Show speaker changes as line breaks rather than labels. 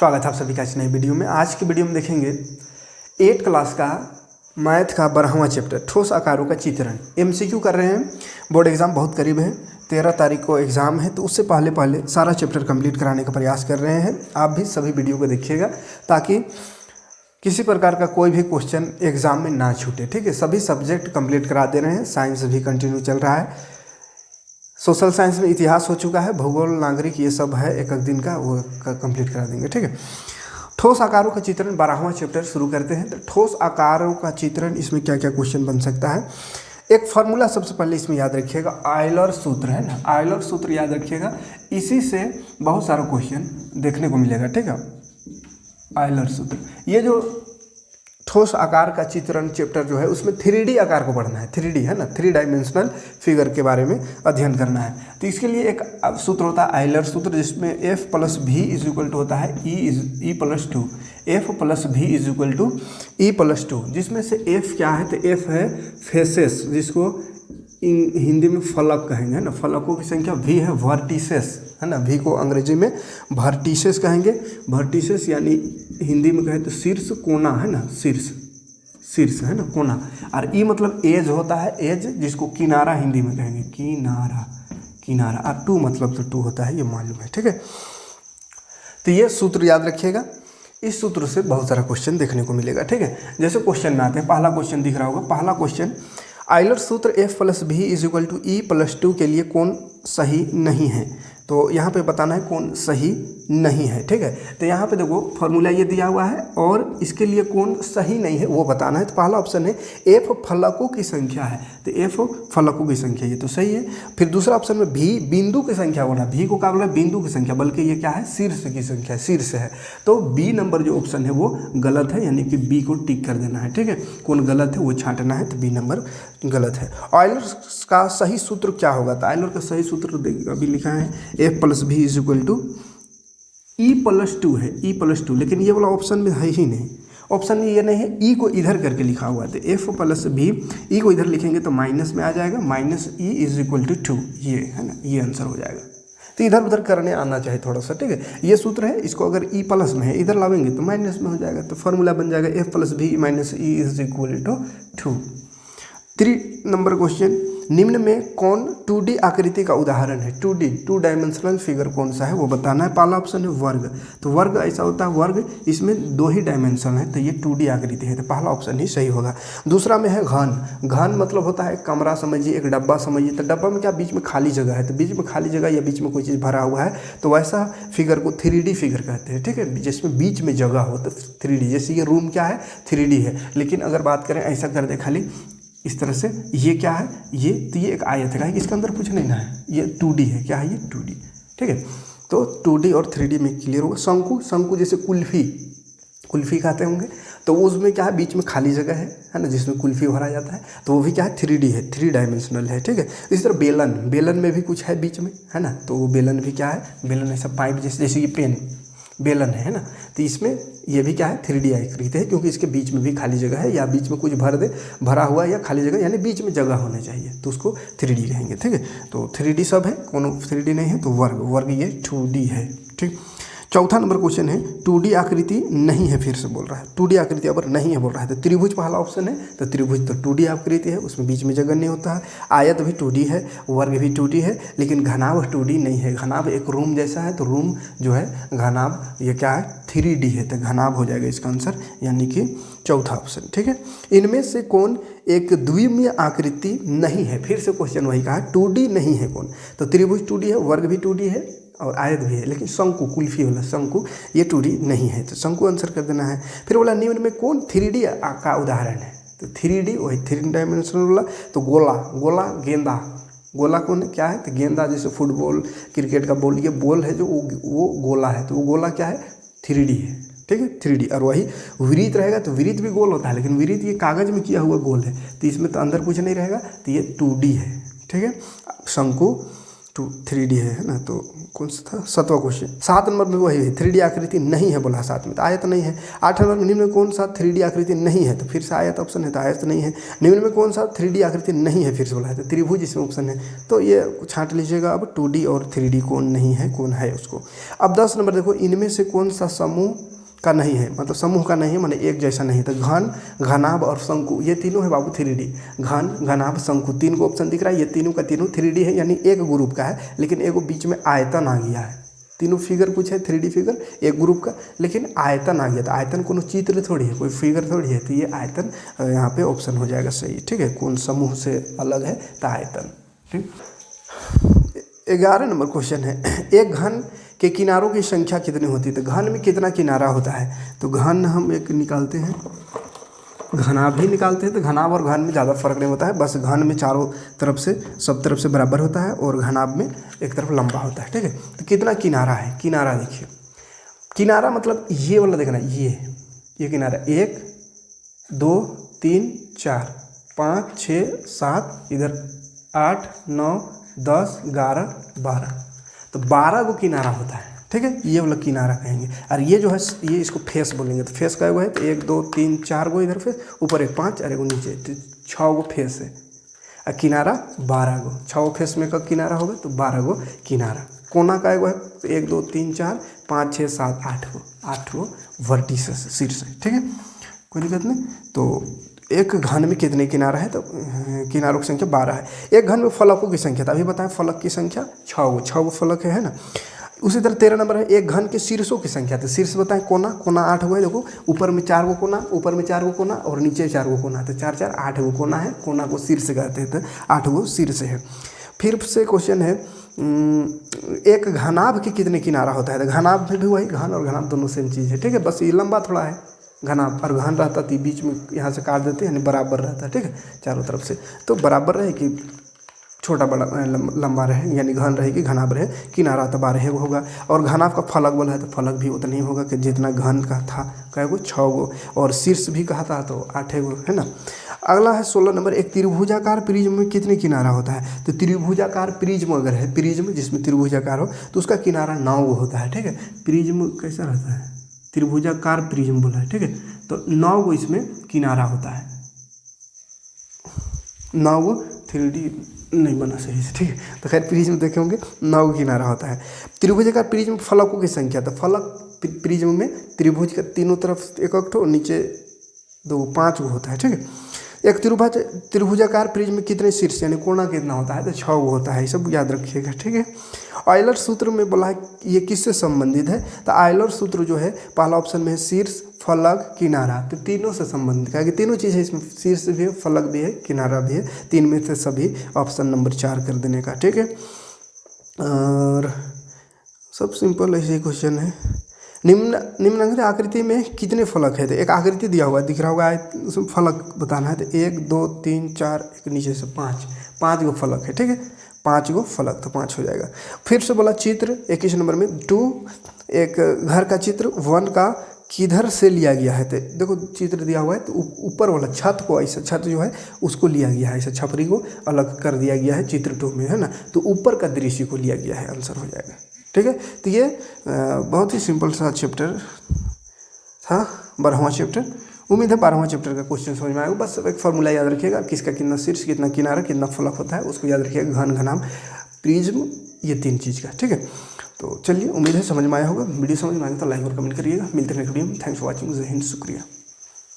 स्वागत है आप सभी का इस नई वीडियो में। आज की वीडियो में देखेंगे 8 क्लास का मैथ का 12वां चैप्टर ठोस आकारों का चित्रण। एमसीक्यू कर रहे हैं, बोर्ड एग्ज़ाम बहुत करीब है, 13 तारीख को एग्ज़ाम है, तो उससे पहले सारा चैप्टर कंप्लीट कराने का प्रयास कर रहे हैं। आप भी सभी वीडियो को देखिएगा ताकि किसी प्रकार का कोई भी क्वेश्चन एग्ज़ाम में ना छूटे। ठीक है, सभी सब्जेक्ट कंप्लीट करा दे रहे हैं। साइंस भी कंटिन्यू चल रहा है, सोशल साइंस में इतिहास हो चुका है, भूगोल, नागरिक, ये सब है एक दिन का, वो कंप्लीट करा देंगे। ठीक है, ठोस आकारों का चित्रण 12वां चैप्टर शुरू करते हैं। तो ठोस आकारों का चित्रण, इसमें क्या क्या क्वेश्चन बन सकता है। एक फार्मूला सबसे पहले इसमें याद रखिएगा, आयलर सूत्र है ना, आयलर सूत्र याद रखिएगा। इसी से बहुत सारा क्वेश्चन देखने को मिलेगा। ठीक है, आयलर सूत्र, ये जो ठोस आकार का चित्रण चैप्टर जो है उसमें 3D आकार को पढ़ना है। 3D है ना, 3 डायमेंशनल फिगर के बारे में अध्ययन करना है। तो इसके लिए एक सूत्र होता है आयलर सूत्र, जिसमें F + V = होता है E + 2। F + V = E + 2, जिसमें से F क्या है, तो F है फेसेस, जिसको हिंदी में फलक कहेंगे, है ना। फलकों की संख्या, V है वर्टिसेस, है ना। V को अंग्रेजी में वर्टिसेस कहेंगे। वर्टिसेस यानी हिंदी में कहें तो शीर्ष, कोना, है ना, शीर्ष है ना, कोना। और E मतलब एज होता है, एज, जिसको किनारा हिंदी में कहेंगे, किनारा। और 2 मतलब तो 2 होता है, ये मालूम है। ठीक है, तो ये सूत्र याद रखिएगा। इस सूत्र से बहुत सारा क्वेश्चन देखने को मिलेगा। ठीक है, जैसे क्वेश्चन में आते हैं, पहला क्वेश्चन दिख रहा होगा। पहला क्वेश्चन, आयलर सूत्र F + V = E + 2 के लिए कौन सही नहीं है। तो यहाँ पे बताना है कौन सही नहीं है। ठीक है, तो यहाँ पे देखो फॉर्मूला ये दिया हुआ है और इसके लिए कौन सही नहीं है वो बताना है। तो पहला ऑप्शन है F फलकों की संख्या है, तो F फलकों की संख्या, ये तो सही है। फिर दूसरा ऑप्शन में V बिंदु की संख्या होना, V को क्या बोला, बिंदु की संख्या, बल्कि ये क्या है, शीर्ष की संख्या, शीर्ष है। तो B नंबर जो ऑप्शन है वो गलत है, यानी कि B को टिक कर देना है। ठीक है, कौन गलत है वो छांटना है, तो B नंबर गलत है। आयलर का सही सूत्र क्या होगा, तो आयलर का सही सूत्र अभी लिखा है F + V = E + 2 है, E + 2, लेकिन ये वाला ऑप्शन में है ही नहीं। ऑप्शन में ये नहीं है, E को इधर करके लिखा हुआ है, तो F + V, E को इधर लिखेंगे तो माइनस में आ जाएगा, -E = 2, ये है ना, ये आंसर हो जाएगा। तो इधर उधर करने आना चाहिए थोड़ा सा। ठीक है, ये सूत्र है, इसको अगर E प्लस में है, इधर लावेंगे तो माइनस में हो जाएगा, तो फार्मूला बन जाएगा F + V - E = 2। 3 number question, निम्न में कौन 2D आकृति का उदाहरण है। 2D 2 डायमेंशनल फिगर कौन सा है वो बताना है। पहला ऑप्शन है वर्ग, तो वर्ग ऐसा होता है, वर्ग इसमें 2 ही डायमेंशन है, तो ये 2D आकृति है, तो पहला ऑप्शन ही सही होगा। दूसरा में है घन, घन मतलब होता है कमरा समझिए, एक डब्बा समझिए, तो डब्बा में क्या बीच में खाली जगह है, तो बीच में खाली जगह या बीच में कोई चीज़ भरा हुआ है, तो वैसा फिगर को 3D फिगर कहते हैं। ठीक है, जिसमें बीच में जगह हो तो 3D, जैसे ये रूम क्या है, 3D है। लेकिन अगर बात करें ऐसा कर दे खाली इस तरह से, ये क्या है, ये तो ये एक आयत है, इसके अंदर कुछ नहीं ना है, ये 2D है, क्या है ये 2D। ठीक है, तो 2D और 3D में क्लियर होगा। शंकु, शंकु जैसे कुल्फी खाते होंगे, तो उसमें क्या है, बीच में खाली जगह है ना, जिसमें कुल्फी भरा जाता है, तो वो भी क्या है, 3D है, 3 डायमेंशनल है। ठीक है, इसी तरह बेलन, बेलन में भी कुछ है बीच में, है ना, तो वो बेलन भी क्या है, बेलन ऐसा पाइप जैसे ये पेन बेलन है ना, तो इसमें ये भी क्या है, 3D आकृति है, क्योंकि इसके बीच में भी खाली जगह है, या बीच में कुछ भरा हुआ या खाली जगह, यानी बीच में जगह होनी चाहिए, तो उसको 3D कहेंगे। ठीक है, तो 3D सब है, कौन 3D नहीं है, तो वर्ग ये 2D है। ठीक, चौथा नंबर क्वेश्चन है, 2D आकृति नहीं है, फिर से बोल रहा है 2D आकृति अगर नहीं है बोल रहा है, तो त्रिभुज पहला ऑप्शन है, तो त्रिभुज तो 2D आकृति है, उसमें बीच में जगह नहीं होता है। आयत भी 2D है, वर्ग भी 2D है, लेकिन घनाभ 2D नहीं है। घनाभ एक रूम जैसा है, तो रूम जो है घनाभ, ये क्या है, 3D है, तो घनाभ हो जाएगा इसका आंसर, यानी कि चौथा ऑप्शन। ठीक है, इनमें से कौन एक द्विमीय आकृति नहीं है, फिर से क्वेश्चन वही कहा, 2D नहीं है कौन, तो त्रिभुज 2D है, वर्ग भी 2D है और आयत भी है, लेकिन शंकु, कुल्फी वाला शंकु, ये 2D नहीं है, तो शंकु आंसर कर देना है। फिर बोला निम्न में कौन 3D का उदाहरण है, तो 3D वही 3 डायमेंशनल वाला, तो गोला, गेंदा, गोला कौन है, क्या है, तो गेंदा, जैसे फुटबॉल, क्रिकेट का बॉल, ये बॉल है जो वो गोला है, तो वो गोला क्या है, 3D है। ठीक है, 3D। और वही वृत्त रहेगा, तो वृत्त भी गोल होता है, लेकिन वृत्त ये कागज में किया हुआ गोल है, तो इसमें तो अंदर कुछ नहीं रहेगा, तो ये 2D है। ठीक है, शंकु 3D है ना, तो कौन सा था 7वां क्वेश्चन। 7 नंबर में वही है 3D आकृति नहीं है बोला, 7 में तो आयत नहीं है। 8 नंबर में निम्न में कौन सा 3D आकृति नहीं है, तो फिर से आयत ऑप्शन है, तो आयत नहीं है। निम्न में कौन सा 3D आकृति नहीं है, फिर से बोला है तो त्रिभुज इसमें ऑप्शन है, तो ये छांट लीजिएगा। अब 2D और 3D कौन नहीं है, कौन है उसको। अब 10 नंबर देखो, इनमें से कौन सा समूह का नहीं है, मतलब समूह का नहीं है माने एक जैसा नहीं, तो घन, घनाभ और शंकु ये तीनों है बाबू 3D। घन, घनाभ, शंकु 3 को ऑप्शन दिख रहा है, ये तीनों का तीनों 3D है, यानी एक ग्रुप का है, लेकिन एक बीच में आयतन आ गया है। तीनों फिगर कुछ है 3D फिगर एक ग्रुप का, लेकिन आयतन आ गया। तो आयतन कोनो चित्र थोड़ी है, कोई फिगर थोड़ी है, तो ये आयतन यहाँ पे ऑप्शन हो जाएगा सही। ठीक है, कौन समूह से अलग है, तो आयतन। ठीक, 11 नंबर क्वेश्चन है, एक घन के किनारों की संख्या कितनी होती है, तो घन में कितना किनारा होता है, तो घन हम एक निकालते हैं, घनाभ भी निकालते हैं, तो घनाभ और घन में ज़्यादा फर्क नहीं होता है, बस घन में चारों तरफ से सब तरफ से बराबर होता है और घनाभ में एक तरफ लंबा होता है। ठीक है, तो कितना किनारा है, किनारा देखिए, किनारा मतलब ये वाला देखना, ये किनारा 1 2 3 4 5 6 7, इधर 8 9 10 11 12, तो 12 को किनारा होता है। ठीक है, ये वाला किनारा कहेंगे। और ये जो है ये इसको फेस बोलेंगे, तो फेस का है तो 1 2 3 4 गो इधर फेस, ऊपर एक 5 और एक नीचे, तो 6 गो फेस है। और किनारा 12 गो, 6 फेस में का किनारा होगा, तो 12 गो किनारा। कोना का है तो 1 2 3 4 5 6 7 8 गो वर्टिसेस, शीर्ष है। ठीक है, कोई दिक्कत नहीं। तो एक घन में कितने किनारा है, तो किनारों की संख्या 12 है। एक घन में फलकों की संख्या, तो अभी बताएं फलक की संख्या 6 गो फलक है ना। उसी तरह 13 नंबर है, एक घन के शीर्षों की संख्या, तो शीर्ष बताएं कोना, कोना 8 गो है। देखो ऊपर में 4 गो कोना, ऊपर में 4 गो कोना और नीचे 4 गो कोना, तो 4 4 8 गो कोना है, कोना को शीर्ष कहते हैं, तो 8 गो शीर्ष है। फिर से क्वेश्चन है, एक घनाभ के कितने किनारा होता है, तो घनाभ में भी वही, घन और घनाभ दोनों सेम चीज़ है। ठीक है, बस ये लंबा थोड़ा है, घनाभ और घन रहता तो बीच में यहाँ से काट देते हैं, यानी बराबर रहता है। ठीक है, चारों तरफ से तो बराबर रहे कि छोटा बड़ा लंबा रहे, यानी घन रहे कि घनाभ रहे, किनारा तो 12 होगा। और घनाभ का फलक बोला है, तो फलक भी उतना ही होगा कि जितना घन का था, क्या गो 6 गो, और शीर्ष भी कहा था तो 8 गो है ना। अगला है 16 नंबर, एक त्रिभुजाकार प्रिज्म में कितने किनारा होता है, तो त्रिभुजाकार प्रिज्म अगर है, प्रिज्म जिसमें त्रिभुजाकार हो, तो उसका किनारा 9 गो होता है। ठीक है, प्रिज्म कैसा रहता है, त्रिभुजाकार प्रिज्म बोला है। ठीक है, तो 9 गो इसमें किनारा होता है, 9 गो 3D नहीं बना सही से। ठीक है, तो खैर प्रिज्म देखे होंगे 9 गो किनारा होता है। त्रिभुजाकार प्रिज्म फलकों की संख्या, तो फलक प्रिज्म में त्रिभुज का तीनों तरफ एक ठो, नीचे 2 5 गो होता है। ठीक है, एक त्रिभुजाकार प्रिज्म में कितने शीर्ष यानी कोना कितना होता है, तो 6 गो होता है, ये सब याद रखिएगा। ठीक है, ऑयलर सूत्र में बोला है ये किससे संबंधित है, तो ऑयलर सूत्र जो है पहला ऑप्शन में है शीर्ष, फलक, किनारा, तो तीनों से संबंधित है कि तीनों चीज़ है इसमें, शीर्ष भी है, फलक भी है, किनारा भी है, 3 में से सभी ऑप्शन नंबर 4 कर देने का। ठीक है, और सब सिंपल ऐसे ही क्वेश्चन है। निम्न आकृति में कितने फलक है, तो एक आकृति दिया हुआ दिख रहा होगा, उसमें फलक बताना है, तो 1 2 3 4 एक नीचे से 5 गो फलक है। ठीक है, 5 गो फलक, तो 5 हो जाएगा। फिर से बोला चित्र 21 नंबर में 2, एक घर का चित्र 1 का किधर से लिया गया है, तो देखो चित्र दिया हुआ है, तो ऊपर वाला छत को, ऐसा छत जो है उसको लिया गया है, ऐसा छपरी को अलग कर दिया गया है चित्र 2 में है ना, तो ऊपर का दृश्य को लिया गया है, आंसर हो जाएगा। ठीक है, तो ये बहुत ही सिंपल सा चैप्टर था, 12वां चैप्टर। उम्मीद है 12वां चैप्टर का क्वेश्चन समझ में आएगा। बस एक फॉर्मूला याद रखिएगा, किसका कितना शीर्ष, कितना किनारा, कितना फलक होता है, उसको याद रखिएगा, घन, घनाभ, प्रिज्म, ये 3 चीज़ का। ठीक है, तो चलिए उम्मीद है समझ में आया होगा। वीडियो समझ में आएगा तो लाइक और कमेंट करिएगा। मिलते हैं नेक्स्ट वीडियो में। Thanks for watching. जय हिंद, शुक्रिया।